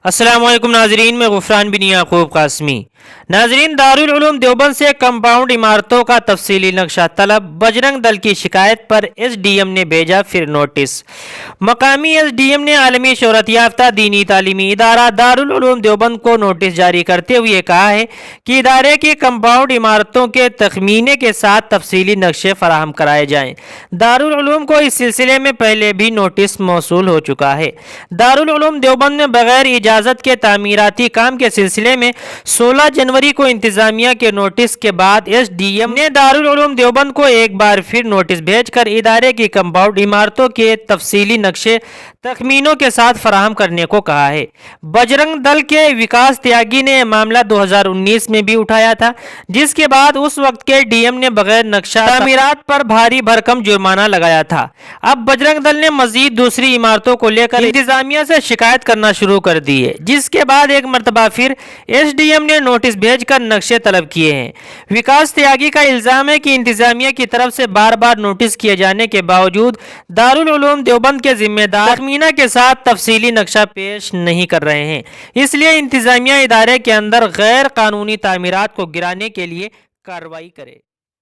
अस्सलाम वालेकुम नाजरीन, में गुफरान बिन याकूब कासमी। नाजरीन, दारुल उलूम देवबंद से कंपाउंड इमारतों का तफसीली नक्शा तलब। बजरंग दल की शिकायत पर SDM ने भेजा फिर नोटिस। मकामी SDM ने आलमी शोहरत याफ्ता दीनी तालीमी इदारा दारुल उलूम देवबंद को नोटिस जारी करते हुए कहा है कि इदारे की कंपाउंड इमारतों के तखमीने के साथ तफसीली नक्शे फराहम कराए जाएँ। दारुल उलूम को इस सिलसिले में पहले भी नोटिस मौसूल हो चुका है। दारुल उलूम देवबंद में बगैर इजाज़त के तामीराती काम के सिलसिले में 16 जनवरी को इंतजामिया के नोटिस के बाद SDM ने दारुल उलूम देवबंद को एक बार फिर नोटिस भेजकर इदारे की कंपाउंड इमारतों के तफसीली नक्शे तखमीनों के साथ फराहम करने को कहा है। बजरंग दल के विकास त्यागी ने मामला 2019 में भी उठाया था, जिसके बाद उस वक्त के DM ने बगैर नक्शा तामीरात पर भारी भरकम जुर्माना लगाया था। अब बजरंग दल ने मजीद दूसरी इमारतों को लेकर इंतजामिया से शिकायत करना शुरू कर दी है, जिसके बाद एक मरतबा फिर SDM ने नोटिस भेजकर नक्शे तलब किए हैं। विकास त्यागी का इल्जाम है कि इंतजामिया की तरफ से बार बार नोटिस किए जाने के बावजूद दारुल उलूम देवबंद के जिम्मेदार तखमीना के साथ तफसीली नक्शा पेश नहीं कर रहे हैं, इसलिए इंतजामिया इदारे के अंदर गैर कानूनी तामीरात को गिराने के लिए कार्रवाई करे।